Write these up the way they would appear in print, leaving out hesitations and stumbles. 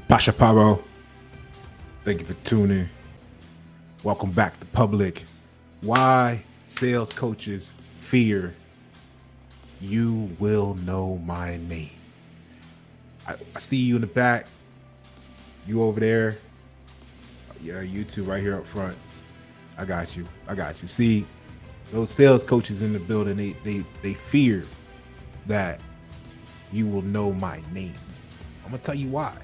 Pasha Paro, thank you for tuning. Welcome back to public. Why sales coaches fear you will know my name. I see you in the back. You over there. Yeah, you two right here up front. I got you. See, those sales coaches in the building, they fear that you will know my name. I'm gonna tell you why.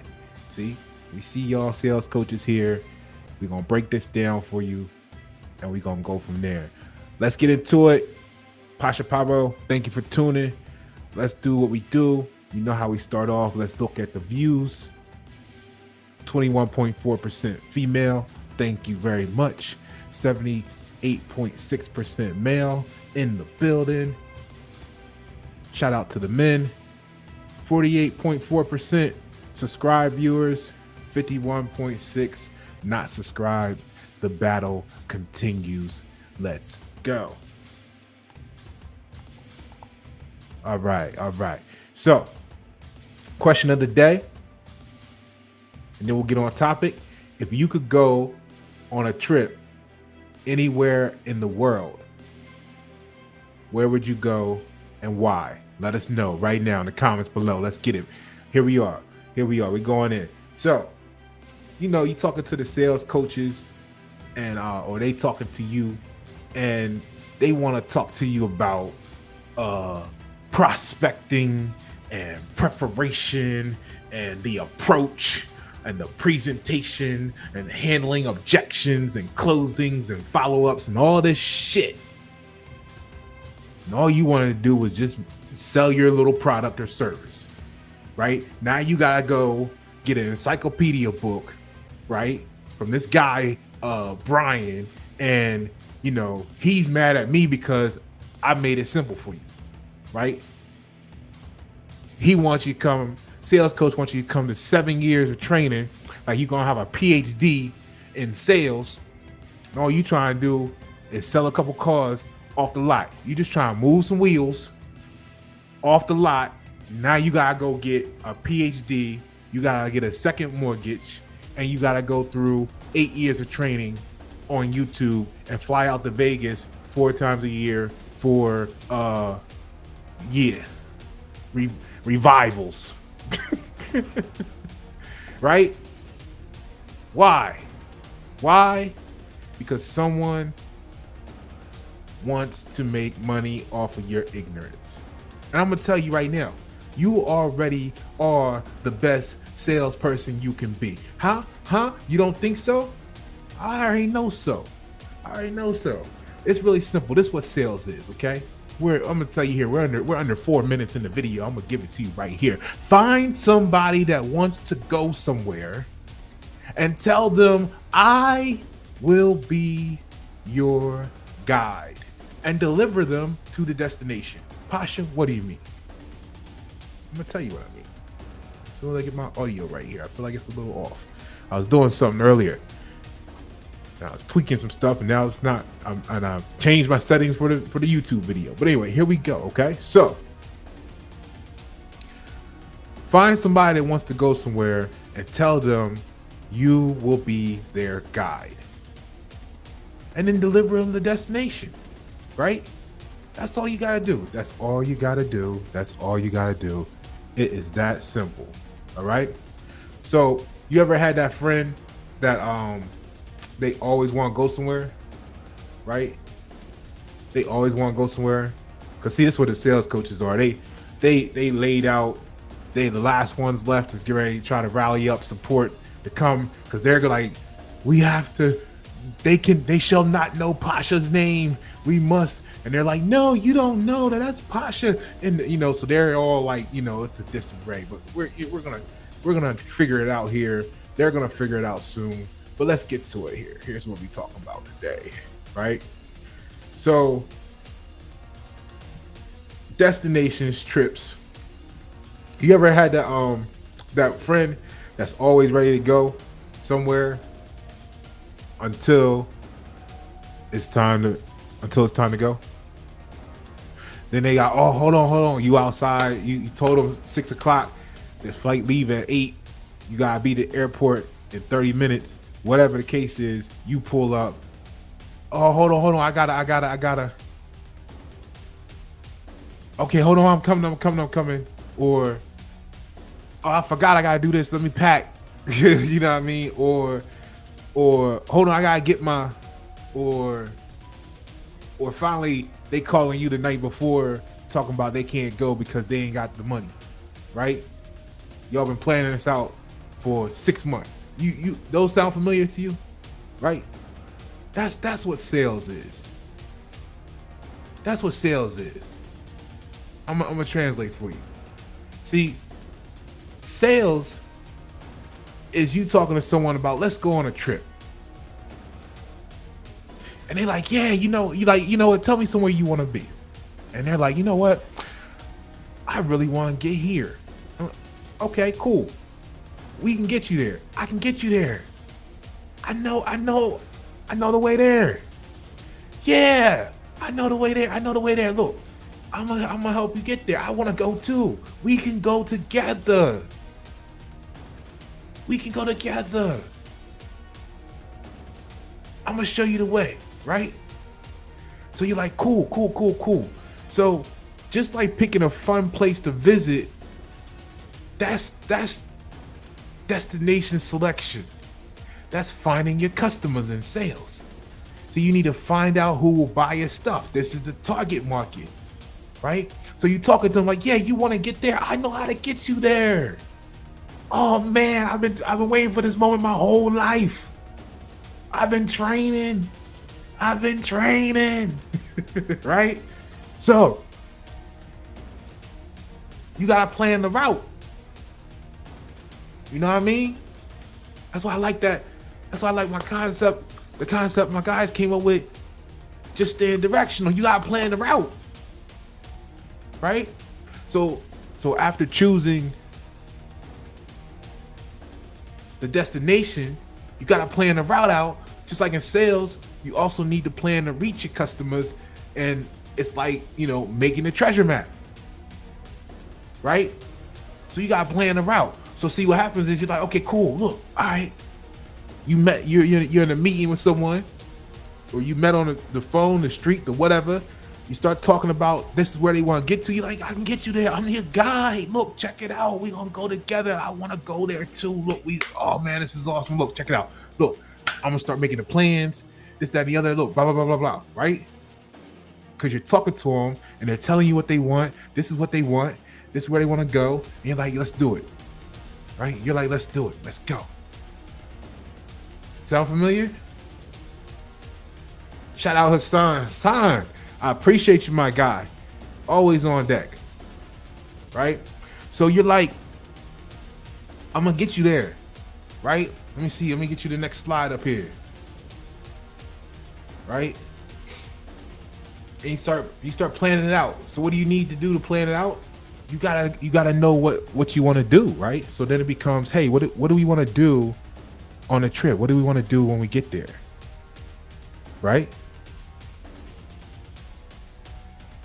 See, we see y'all sales coaches here. We're gonna break this down for you, and we're gonna go from there. Let's get into it. Pasha Pablo, thank you for tuning. Let's do what we do. You know how we start off. Let's look at the views. 21.4% female. Thank you very much. 78.6% male in the building. Shout out to the men. 48.4% subscribed viewers. 51.6% not subscribed. The battle continues. Let's go. All right. So, question of the day, and then we'll get on topic. If you could go on a trip anywhere in the world, where would you go and why? Let us know right now in the comments below. Let's get it. Here we are. We're going in. So, you know, you talking to the sales coaches, and or they talking to you, and they want to talk to you about prospecting and preparation and the approach and the presentation and handling objections and closings and follow-ups and all this shit. And all you wanted to do was just sell your little product or service, right? Now you gotta go get an encyclopedia book, right? From this guy, Brian, and you know, he's mad at me because I made it simple for you, right? He wants you to come, sales coach wants you to come to 7 years of training, like you're gonna have a PhD in sales. And all you trying to do is sell a couple cars off the lot. You just trying to move some wheels off the lot. Now you gotta go get a PhD, you gotta get a second mortgage, and you gotta go through 8 years of training on YouTube and fly out to Vegas 4 times a year for revivals. Right? Why? Because someone wants to make money off of your ignorance. And I'm gonna tell you right now, you already are the best salesperson you can be. Huh? You don't think so? I already know so. It's really simple. This is what sales is, okay? I'm gonna tell you here, we're under 4 minutes in the video. I'm gonna give it to you right here. Find somebody that wants to go somewhere and tell them, I will be your guide, and deliver them to the destination. Pasha, what do you mean? I'm gonna tell you what I mean. So I get my audio right here. I feel like it's a little off. I was doing something earlier. I was tweaking some stuff, and now it's not. And I changed my settings for the YouTube video. But anyway, here we go. Okay, so find somebody that wants to go somewhere and tell them you will be their guide, and then deliver them the destination. Right? That's all you gotta do. It is that simple. All right. So you ever had that friend that they always want to go somewhere, right? They always want to go somewhere. Cause see, this is what the sales coaches are. They laid out. They the last ones left is getting ready to try to rally up support to come, because they're like, we have to. They shall not know Pasha's name. We must. And they're like, no, you don't know that's Pasha. And you know, so they're all like, you know, it's a disarray. But we're gonna figure it out here. They're gonna figure it out soon. But let's get to it here. Here's what we're talking about today, right? So, destinations, trips. You ever had that friend that's always ready to go somewhere until it's time to go? Then they got, oh, hold on. You outside. You told them 6 o'clock. The flight leave at 8. You gotta be at the airport in 30 minutes. Whatever the case is, you pull up. Oh, hold on. I gotta. Okay, hold on. I'm coming. Or, oh, I forgot I gotta do this. Let me pack. You know what I mean? Or hold on, I gotta get my, or finally they calling you the night before talking about they can't go because they ain't got the money, right? Y'all been planning this out for 6 months. You those sound familiar to you, right? That's what sales is. That's what sales is. I'm gonna translate for you. See, sales is you talking to someone about, let's go on a trip. And they're like, yeah, what, tell me somewhere you want to be. And they're like, you know what? I really want to get here. Okay, cool. We can get you there. I can get you there. I know the way there. Yeah, I know the way there. Look, I'm gonna help you get there. I want to go too. We can go together. I'm gonna show you the way, right? So you're like, cool. So just like picking a fun place to visit, that's destination selection. That's finding your customers in sales. So you need to find out who will buy your stuff. This is the target market, right? So you talking to them like, yeah, you want to get there? I know how to get you there. Oh man, I've been waiting for this moment my whole life. I've been training, right? So you gotta plan the route. You know what I mean? That's why I like that. That's why I like my concept. The concept my guys came up with, just staying directional. You gotta plan the route, right? So after choosing the destination, you gotta plan the route out. Just like in sales, you also need to plan to reach your customers, and it's like, making a treasure map, right? So you gotta plan the route. So see, what happens is you're like, okay, cool. Look, all right. You're in a meeting with someone, or you met on the phone, the street, the whatever. You start talking about this is where they want to get to. You're like, I can get you there. I'm your guy. Look, check it out. We gonna go together. I want to go there too. Look, oh man, this is awesome. Look, check it out. Look, I'm gonna start making the plans. This, that, and the other. Look, blah, blah, blah, blah, blah. Right? Because you're talking to them and they're telling you what they want. This is what they want. This is where they want to go. And you're like, let's do it. Right? You're like, let's do it. Let's go. Sound familiar? Shout out Hassan. Hassan, I appreciate you, my guy. Always on deck. Right? So you're like, I'm gonna get you there. Right? Let me see. Let me get you the next slide up here. Right? And you start planning it out. So what do you need to do to plan it out? You gotta know what you want to do, right? So then it becomes, hey, what do we want to do on a trip? What do we want to do when we get there? Right?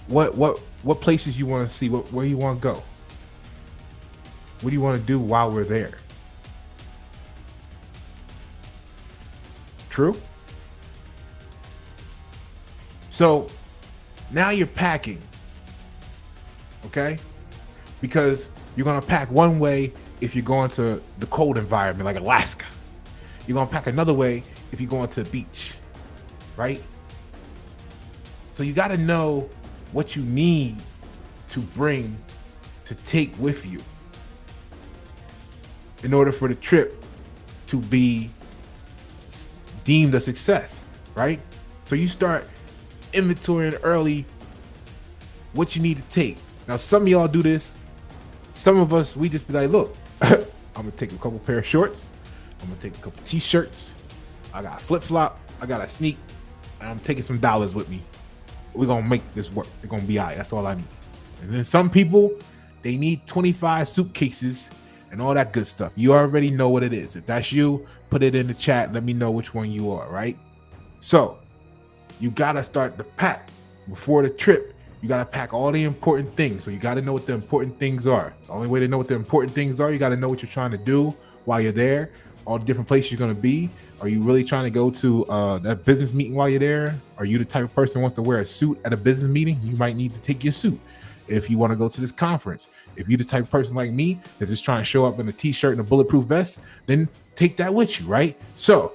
What places you want to see? Where you want to go? What do you want to do while we're there? True? So now you're packing, okay? Because you're gonna pack one way if you're going to the cold environment like Alaska. You're gonna pack another way if you're going to the beach, right? So you gotta know what you need to bring, to take with you in order for the trip to be deemed a success, right? So you start inventorying early what you need to take. Now, some of y'all do this. Some of us, we just be like, look, I'm gonna take a couple pair of shorts. I'm gonna take a couple t-shirts. I got a flip-flop. I got a sneak. And I'm taking some dollars with me. We're gonna make this work. It's gonna be all right. That's all I need. And then some people, they need 25 suitcases and all that good stuff. You already know what it is. If that's you, put it in the chat. Let me know which one you are, right? So you gotta start to pack before the trip. You gotta pack all the important things. So you gotta know what the important things are. The only way to know what the important things are, you gotta know what you're trying to do, while you're there, all the different places you're going to be. Are you really trying to go to that business meeting while you're there? Are you the type of person who wants to wear a suit at a business meeting? You might need to take your suit. If you want to go to this conference, if you're the type of person like me that's just trying to show up in a t-shirt and a bulletproof vest, then take that with you, right? So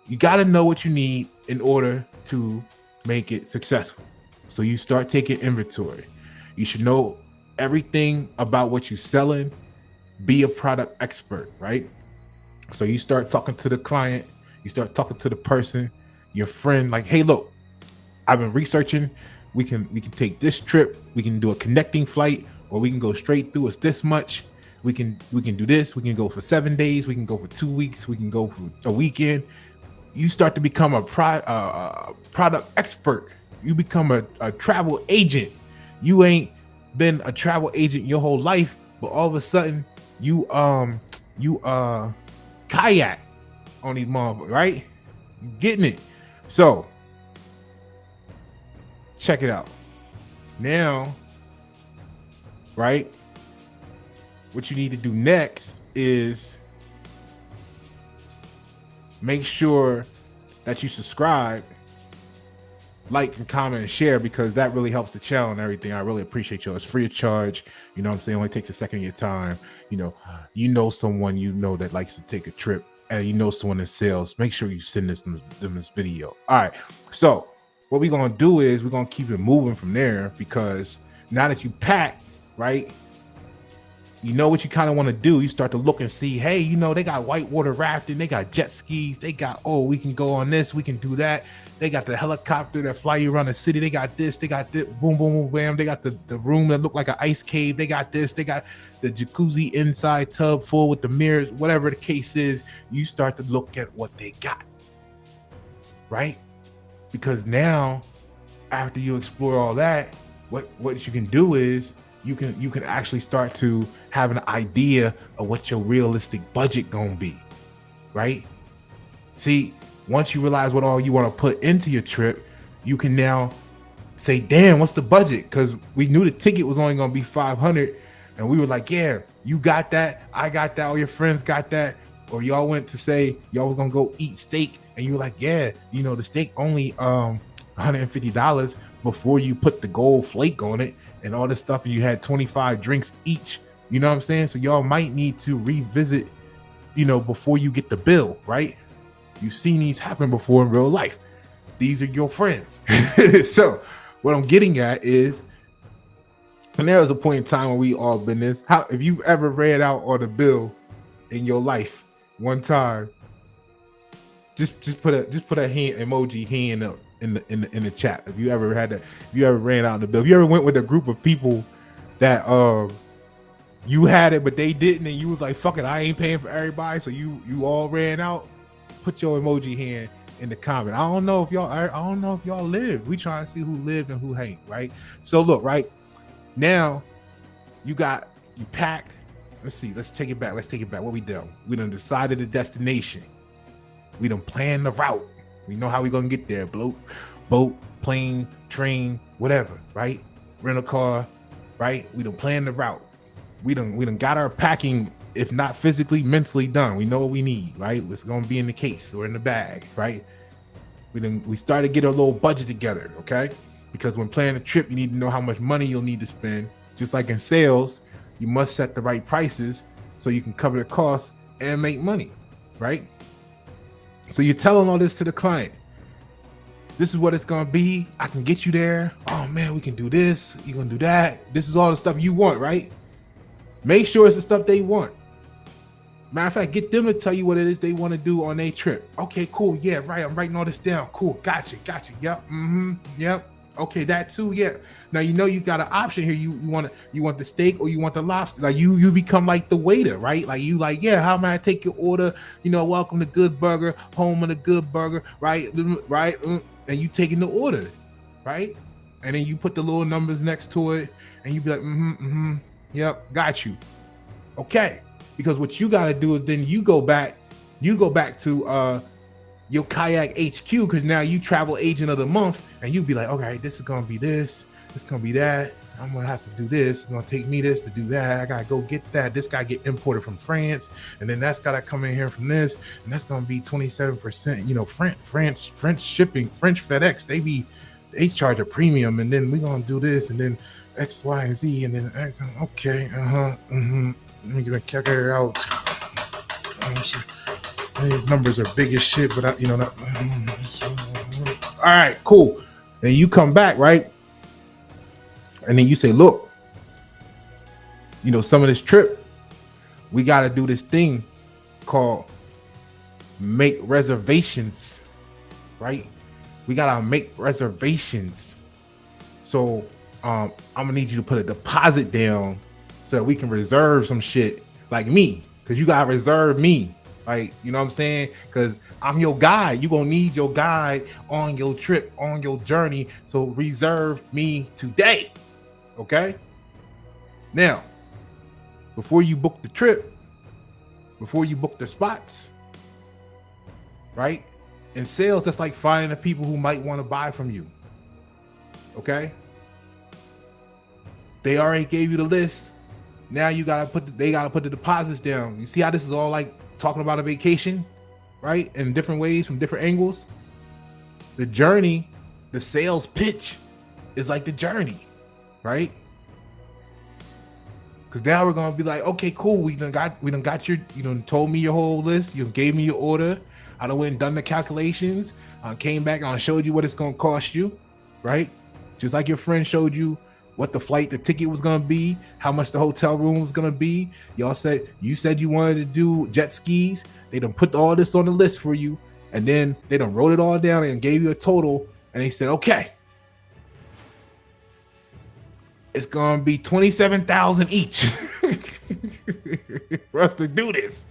you got to know what you need in order to make it successful. So you start taking inventory. You should know everything about what you're selling. Be a product expert, right? So you start talking to the client, you start talking to the person, your friend, like, hey, look, I've been researching. We can take this trip, we can do a connecting flight, or we can go straight through. It's this much. We can do this. We can go for 7 days, we can go for 2 weeks, we can go for a weekend. You start to become a product expert. You become a travel agent. You ain't been a travel agent your whole life, but all of a sudden you kayak on these motherfuckers, right? You getting it? So check it out. Now, right? What you need to do next is make sure that you subscribe, like, and comment and share, because that really helps the channel and everything. I really appreciate y'all. It's free of charge. You know what I'm saying? It only takes a second of your time. You know someone that likes to take a trip, and you know someone that sells. Make sure you send them this video. All right. So what we're gonna do is we're gonna keep it moving from there, because now that you pack, right? You know what you kind of want to do. You start to look and see, hey, they got whitewater rafting, they got jet skis, they got, we can go on this, we can do that. They got the helicopter that fly you around the city. They got this, boom, boom, boom, bam. They got the room that look like an ice cave. They got this, they got the jacuzzi inside tub full with the mirrors, whatever the case is. You start to look at what they got, right? Because now, after you explore all that, what you can do is you can actually start to have an idea of what your realistic budget gonna be, right? See, once you realize what all you want to put into your trip, you can now say, damn, what's the budget? Because we knew the ticket was only gonna be $500, and we were like, yeah, you got that, I got that, all your friends got that. Or y'all went to say y'all was gonna go eat steak, and you were like, yeah, the steak only $150 before you put the gold flake on it and all this stuff, and you had 25 drinks each. You know what I'm saying? So y'all might need to revisit, before you get the bill, right? You've seen these happen before in real life. These are your friends. So what I'm getting at is, and there was a point in time when we all been this. If you've ever read out on a bill in your life one time, just put a hand emoji hand up in the chat. If you ever had that, if you ever ran out on the bill, if you ever went with a group of people that you had it but they didn't, and you was like, fuck it, I ain't paying for everybody, so you all ran out. Put your emoji hand in the comment. I don't know if y'all lived. We trying to see who lived and who ain't, right? So look, right now you packed. Let's take it back. What we done? We done decided the destination. We done planned the route. We know how we gonna get there. Boat, plane, train, whatever, right? Rent a car, right? We done planned the route. We done got our packing, if not physically, mentally done. We know what we need, right? It's gonna be in the case or in the bag, right? We started to get a little budget together, okay? Because when planning a trip, you need to know how much money you'll need to spend. Just like in sales, you must set the right prices so you can cover the costs and make money, right? So you're telling all this to the client. This is what it's gonna be. I can get you there. Oh man, we can do this. You're gonna do that. This is all the stuff you want, right? Make sure it's the stuff they want. Matter of fact, get them to tell you what it is they want to do on their trip. Okay, cool. Yeah, right. I'm writing all this down. Cool. Gotcha. Yep. Yep. Okay, that too. Yeah. Now you got an option here. You want the steak or you want the lobster. Like you become like the waiter, right? Like yeah, how may I take your order? Welcome to Good Burger, home of the Good Burger, right? Right. And you taking the order, right? And then you put the little numbers next to it, and you be like, yep, got you. Okay. Because what you got to do is then you go back to your kayak HQ, because now you travel agent of the month, and you be like, okay, this is going to be this. It's gonna be that. I'm gonna have to do this. It's gonna take me this to do that. I gotta go get that. This guy get imported from France, and then that's gotta come in here from this, and that's gonna be 27%. You know, French shipping, French FedEx. They charge a premium, and then we gonna do this, and then X, Y, and Z, and then okay, Let me get a calculator out. These numbers are big as shit, but not. All right, cool. And you come back, right? And then you say, look, some of this trip, we got to do this thing called make reservations, right? We got to make reservations. So I'm going to need you to put a deposit down so that we can reserve some shit like me, because you got to reserve me. Like, you know what I'm saying? Because I'm your guide. You're going to need your guide on your trip, on your journey. So reserve me today. Okay? Now, before you book the trip, before you book the spots, right? In sales, that's like finding the people who might want to buy from you. Okay? They already gave you the list. Now they gotta put the deposits down. You see how this is all like talking about a vacation, right? In different ways, from different angles. The journey, the sales pitch is like the journey, right? Because now we're gonna be like, okay, cool. We done got your, told me your whole list. You gave me your order. I done went and done the calculations. Came back and I showed you what it's gonna cost you, right? Just like your friend showed you what the ticket was gonna be, how much the hotel room was gonna be. You said you wanted to do jet skis. They done put all this on the list for you, and then they done wrote it all down and gave you a total, and they said, okay, it's gonna be $27,000 each for us to do this.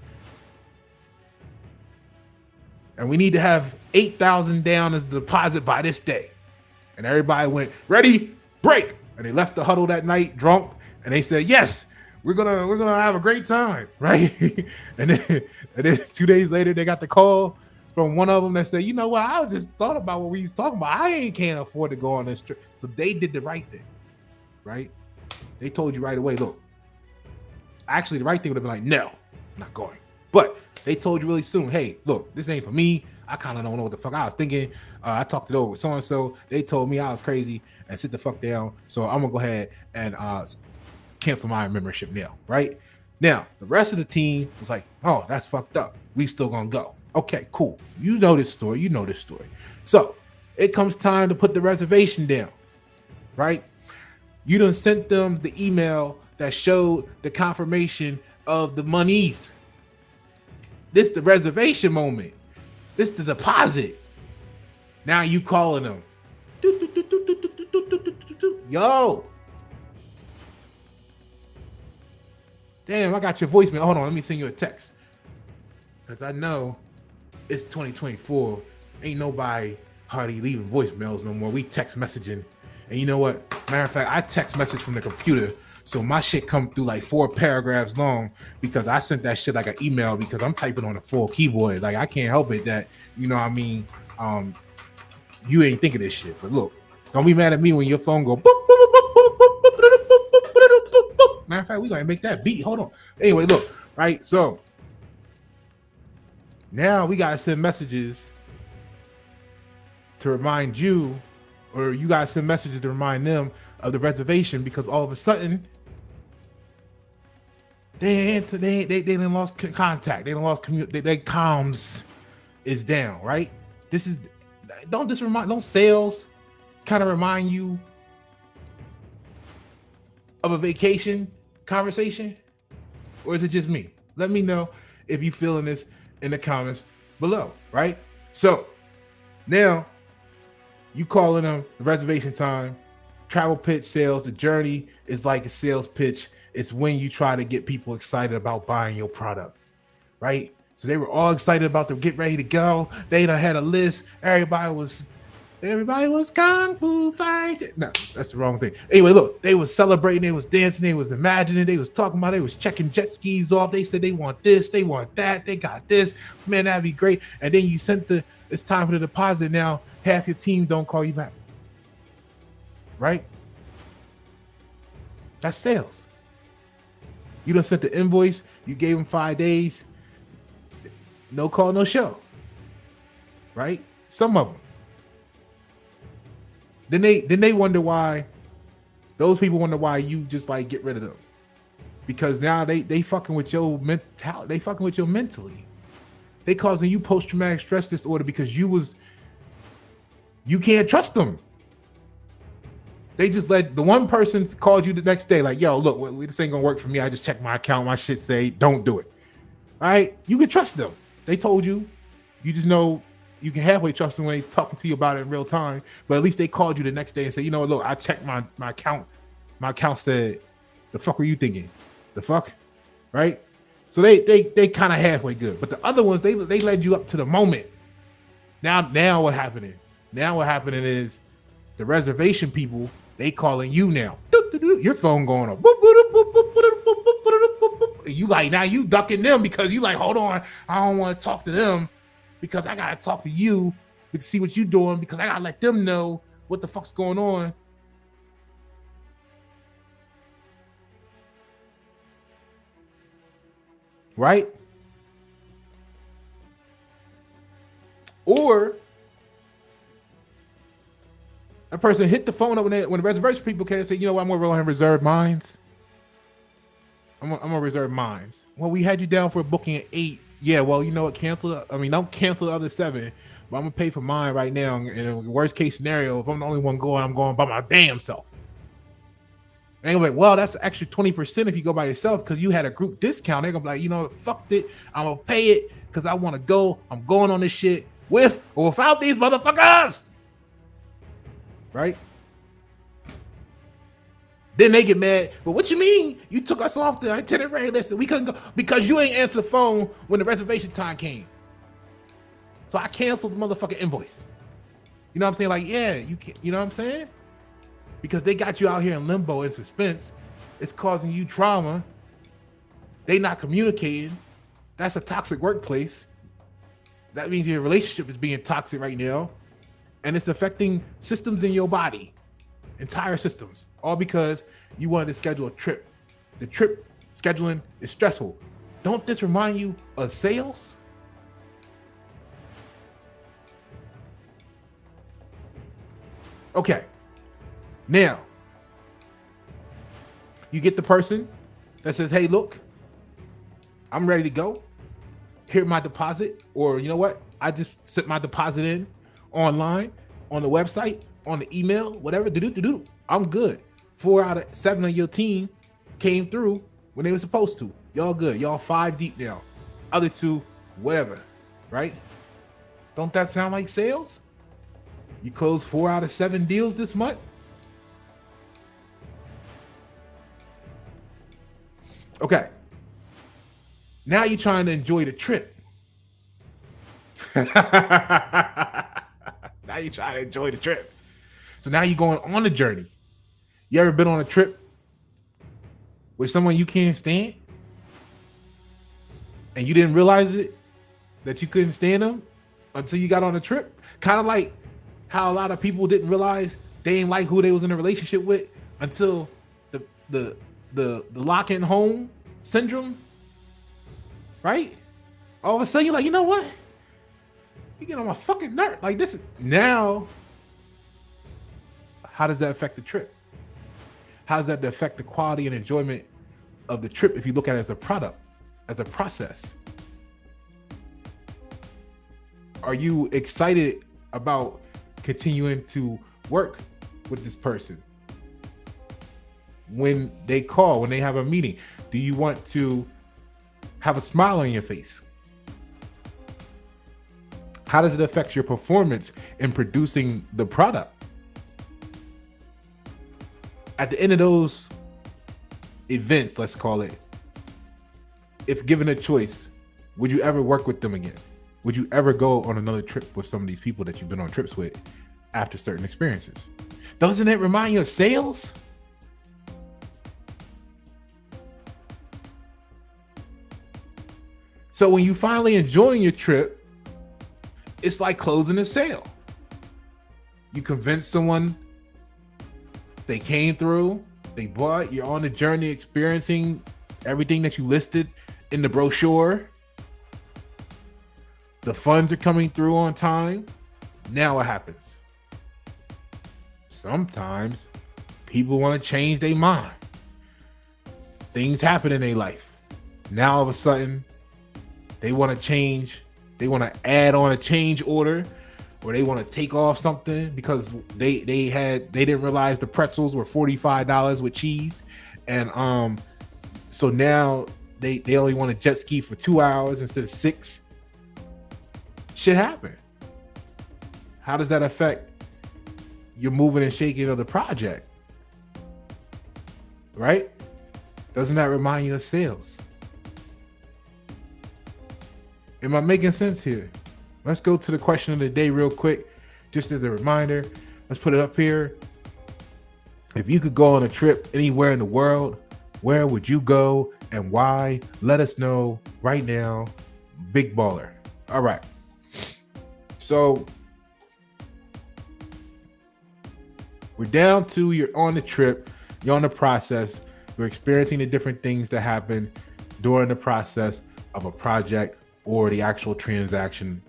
And we need to have $8,000 down as the deposit by this day. And everybody went, ready, break. And they left the huddle that night drunk, and they said, yes, we're gonna have a great time, right? and then 2 days later, they got the call from one of them that said, you know what, I just thought about what we was talking about. I can't afford to go on this trip. So they did the right thing, right? They told you right away, look, actually the right thing would have been like, no, I'm not going. But they told you really soon, hey, look, this ain't for me. I kind of don't know what the fuck I was thinking. I talked it over with so-and-so. They told me I was crazy and sit the fuck down. So I'm going to go ahead and cancel my membership now, right? Now, the rest of the team was like, oh, that's fucked up. We still going to go. Okay, cool. You know this story. So it comes time to put the reservation down, right? You done sent them the email that showed the confirmation of the monies. This the reservation moment. This the deposit. Now you calling them. Yo. Damn, I got your voicemail. Hold on, let me send you a text. Because I know it's 2024. Ain't nobody hardly leaving voicemails no more. We text messaging. And you know what? Matter of fact, I text message from the computer. So my shit come through like 4 paragraphs long because I sent that shit like an email because I'm typing on a full keyboard. Like I can't help it that, you ain't thinking this shit. But look, don't be mad at me when your phone go boop, boop, boop, boop, boop, boop, boop, boop, boop, boop, boop. Matter of fact, we gonna make that beat. Hold on. Anyway, look, right? So now we gotta send messages to remind you, or you gotta send messages to remind them of the reservation, because all of a sudden they done lost contact. They done lost their comms is down, right? Don't sales kind of remind you of a vacation conversation? Or is it just me? Let me know if you feeling this in the comments below, right? So now you calling them the reservation time, travel pitch sales. The journey is like a sales pitch. It's when you try to get people excited about buying your product, right? So they were all excited about to get ready to go. They done had a list. Everybody was kung fu fighting. No, that's the wrong thing. Anyway, look, they was celebrating, they was dancing, they was imagining, they was talking about, they was checking jet skis off. They said they want this, they want that, they got this. Man, that'd be great. And then you sent it's time for the deposit. Now half your team don't call you back, right? That's sales. You done sent the invoice. You gave them 5 days. No call, no show. Right? Some of them. Then they wonder why. Those people wonder why you just like get rid of them, because now they fucking with your mentality. They fucking with your mentally. They causing you post-traumatic stress disorder because you can't trust them. They just let the one person called you the next day like, yo, look, this ain't gonna work for me. I just checked my account. My shit say don't do it. All right, you can trust them. They told you. You just know you can halfway trust them when they talking to you about it in real time. But at least they called you the next day and said, you know what, look, I checked my account. My account said, the fuck were you thinking? The fuck? Right? So they kind of halfway good. But the other ones, they led you up to the moment. Now what happening? Now what happening is the reservation people, they calling you now. Your phone going off. And you like, now you ducking them because you like, hold on, I don't want to talk to them because I gotta talk to you to see what you doing because I gotta let them know what the fuck's going on. Right? Or a person hit the phone up when the reservation people came and say, you know what, I'm gonna reserve mines. I'm gonna reserve mines. Well, we had you down for a booking at 8. Yeah, well, you know what, don't cancel the other 7, but I'm gonna pay for mine right now. In a worst case scenario, if I'm the only one going, I'm going by my damn self. And they're like, well, that's an extra 20% if you go by yourself because you had a group discount. They're gonna be like, you know, fuck it. I'm gonna pay it because I want to go. I'm going on this shit with or without these motherfuckers. Right? Then they get mad. But what you mean? You took us off the itinerary list and we couldn't go because you ain't answer the phone when the reservation time came. So I canceled the motherfucking invoice. You know what I'm saying? Like, yeah, you can't. You know what I'm saying? Because they got you out here in limbo and suspense. It's causing you trauma. They not communicating. That's a toxic workplace. That means your relationship is being toxic right now. And it's affecting systems in your body. Entire systems. All because you wanted to schedule a trip. The trip scheduling is stressful. Don't this remind you of sales? Okay. Now, you get the person that says, hey, look, I'm ready to go. Here my deposit. Or you know what? I just sent my deposit in online, on the website, on the email, whatever. I'm good. 4 out of 7 of your team came through when they were supposed to. Y'all good. Y'all 5 deep now. Other 2, whatever. Right? Don't that sound like sales? You closed 4 out of 7 deals this month. Okay. Now you're trying to enjoy the trip. Now you're trying to enjoy the trip. So now you're going on the journey. You ever been on a trip with someone you can't stand? And you didn't realize it, that you couldn't stand them until you got on the trip? Kind of like how a lot of people didn't realize they ain't like who they was in a relationship with until the lock-in home syndrome, right? All of a sudden you're like, you know what? You get on my fucking nerve. Like this is now. How does that affect the trip? How does that affect the quality and enjoyment of the trip if you look at it as a product, as a process? Are you excited about continuing to work with this person? When they call, when they have a meeting, do you want to have a smile on your face? How does it affect your performance in producing the product? At the end of those events, let's call it, if given a choice, would you ever work with them again? Would you ever go on another trip with some of these people that you've been on trips with after certain experiences? Doesn't it remind you of sales? So when you finally enjoying your trip, it's like closing a sale. You convince someone, they came through, They bought. You're on the journey, experiencing everything that you listed in the brochure. The funds are coming through on time. Now what happens? Sometimes people want to change their mind. Things happen in their life. Now all of a sudden, they want to change. They want to add on a change order, or they want to take off something because they didn't realize the pretzels were $45 with cheese, and so now they only want to jet ski for 2 hours instead of 6. Shit happened. How does that affect your moving and shaking of the project? Right? Doesn't that remind you of sales? Am I making sense here? Let's go to the question of the day real quick, just as a reminder. Let's put it up here. If you could go on a trip anywhere in the world, where would you go and why? Let us know right now. Big baller. All right. So we're down to, you're on the trip, you're on the process, you're experiencing the different things that happen during the process of a project or the actual transaction.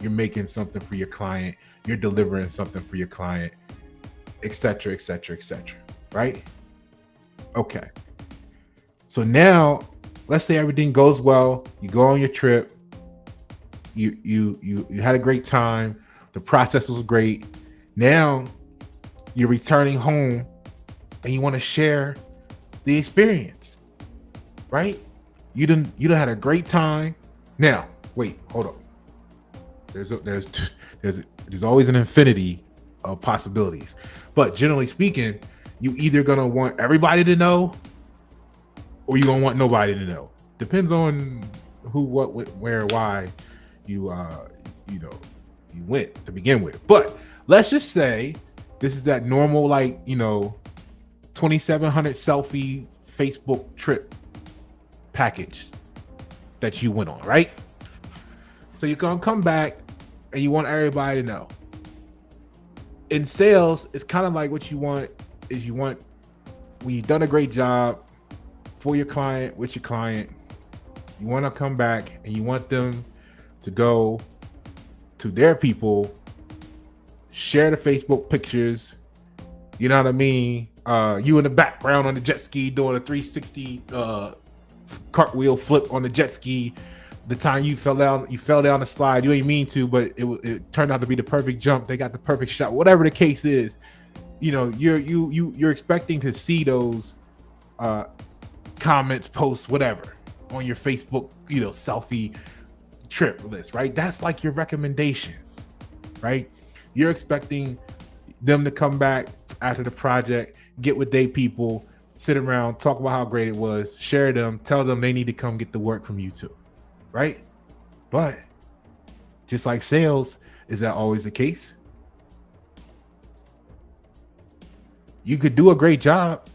You're making something for your client, you're delivering something for your client, etc., etc., etc. Right? Okay. So now, let's say everything goes well. You go on your trip. You had a great time. The process was great. Now you're returning home, and you want to share the experience, right? You done had a great time. Now, wait, hold on. There's always an infinity of possibilities, but generally speaking, you either gonna want everybody to know, or you gonna want nobody to know. Depends on who, what, where, why you went to begin with. But let's just say this is that normal, 2,700 selfie Facebook trip package that you went on, right? So you're gonna come back and you want everybody to know. In sales, it's kind of like what you want is when you've done a great job for your client, with your client, you want to come back and you want them to go to their people, share the Facebook pictures, you know what I mean? You in the background on the jet ski doing a 360 cartwheel flip on the jet ski. The time you fell down the slide, you ain't mean to, but it turned out to be the perfect jump. They got the perfect shot. Whatever the case is, you're expecting to see those comments, posts, whatever on your Facebook, selfie trip list, right? That's like your recommendations, right? You're expecting them to come back after the project, get with their people, sit around, talk about how great it was, share them, tell them they need to come get the work from you too, right? But just like sales, is that always the case? You could do a great job,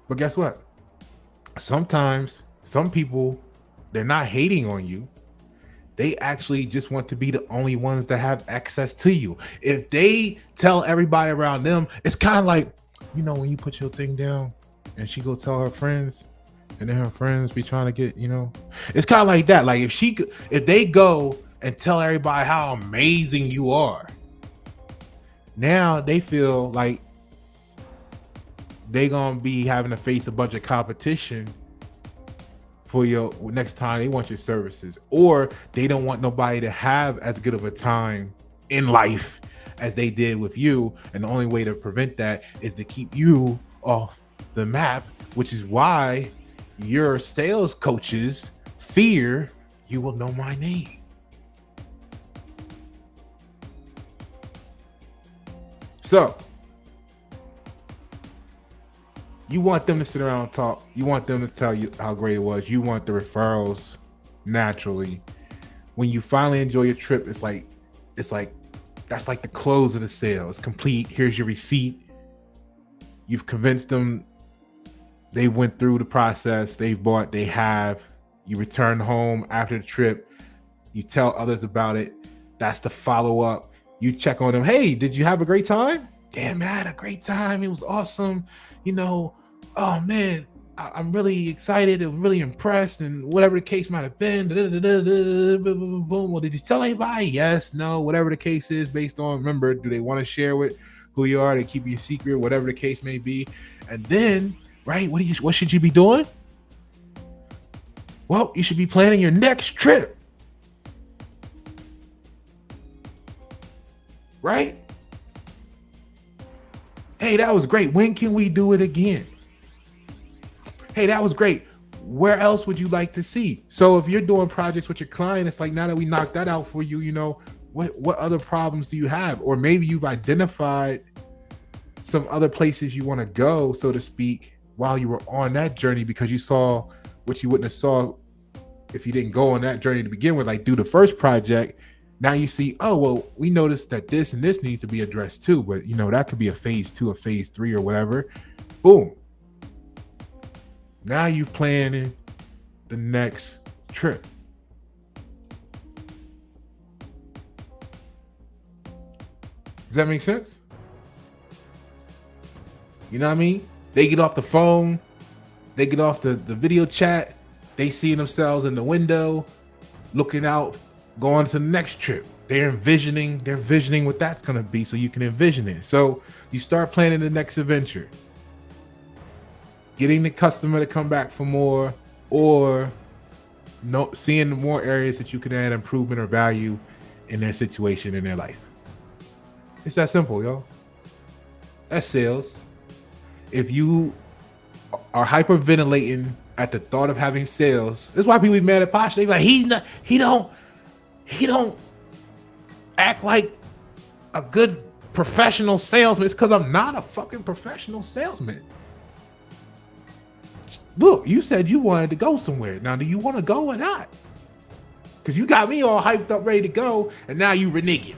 but guess what? Sometimes some people, they're not hating on you. They actually just want to be the only ones that have access to you. If they tell everybody around them, it's kind of like, when you put your thing down and she go tell her friends, and then her friends be trying to get, it's kind of like that. Like if they go and tell everybody how amazing you are, now they feel like they gonna be having to face a bunch of competition for your next time they want your services, or they don't want nobody to have as good of a time in life as they did with you. And the only way to prevent that is to keep you off the map, which is why your sales coaches fear you will know my name. So you want them to sit around and talk. You want them to tell you how great it was. You want the referrals naturally. When you finally enjoy your trip, it's like that's like the close of the sale. It's complete. Here's your receipt. You've convinced them. They went through the process. They've bought. They have. You return home after the trip. You tell others about it. That's the follow-up. You check on them. Hey, did you have a great time? Damn, man, I had a great time. It was awesome. oh man, I'm really excited and really impressed, and whatever the case might have been. Boom. Well, did you tell anybody? Yes, no, whatever the case is, based on, remember, do they want to share with who you are? They keep you secret, whatever the case may be. And then, right, what should you be doing? Well, you should be planning your next trip, right? Hey, that was great. When can we do it again? Hey, that was great. Where else would you like to see? So if you're doing projects with your client, it's like, now that we knocked that out for you, what other problems do you have? Or maybe you've identified some other places you want to go, so to speak, while you were on that journey, because you saw what you wouldn't have saw if you didn't go on that journey to begin with, like do the first project. Now you see, oh, well, we noticed that this and this needs to be addressed too, but that could be a phase 2, a phase 3, or whatever. Boom. Now you've planned the next trip. Does that make sense? You know what I mean? They get off the phone, they get off the video chat, they see themselves in the window, looking out, going to the next trip. They're visioning what that's gonna be, so you can envision it. So you start planning the next adventure, getting the customer to come back for more, or seeing more areas that you can add improvement or value in their situation, in their life. It's that simple, yo. That's sales. If you are hyperventilating at the thought of having sales, this is why people be mad at Pasha. They be like, he don't act like a good professional salesman. It's because I'm not a fucking professional salesman. Look, you said you wanted to go somewhere. Now, do you want to go or not? Because you got me all hyped up, ready to go, and now you reneging.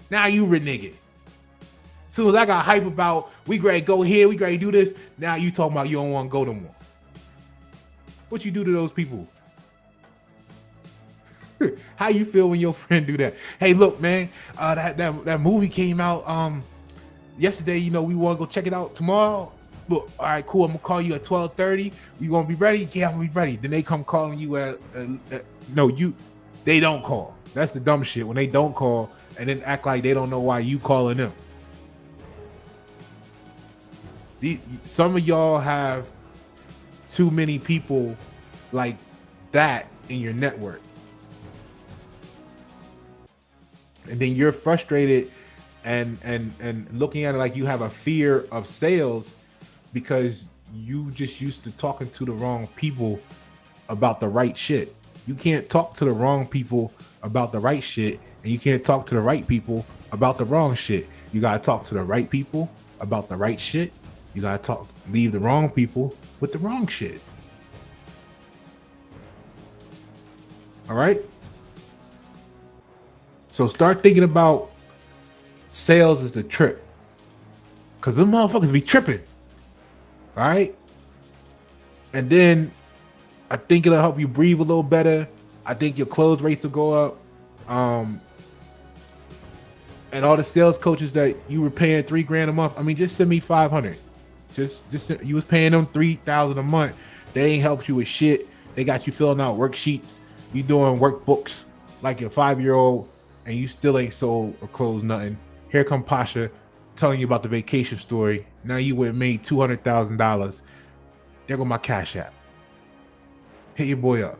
As soon as I got hype about, we ready to go here, we ready to do this, now you talking about you don't want to go no more. What you do to those people? How you feel when your friend do that? Hey, look, man, that movie came out yesterday. We want to go check it out tomorrow. Look, all right, cool. I'm gonna call you at 12:30. You gonna be ready? Yeah, I'm gonna be ready. Then they come calling you at no, they don't call. That's the dumb shit, when they don't call and then act like they don't know why you calling them. Some of y'all have too many people like that in your network, and then you're frustrated and looking at it like you have a fear of sales because you just used to talking to the wrong people about the right shit. You can't talk to the wrong people about the right shit, and you can't talk to the right people about the wrong shit. You gotta talk to the right people about the right shit. You gotta leave the wrong people with the wrong shit. All right? So start thinking about sales as the trip. Because them motherfuckers be tripping. All right? And then I think it'll help you breathe a little better. I think your close rates will go up. And all the sales coaches that you were paying $3,000 a month, I mean, just send me 500. Just you was paying them $3,000 a month. They ain't helped you with shit. They got you filling out worksheets. You doing workbooks like your 5-year-old, and you still ain't sold or closed nothing. Here come Pasha telling you about the vacation story. Now you would have made $200,000. There go my Cash App. Hit your boy up.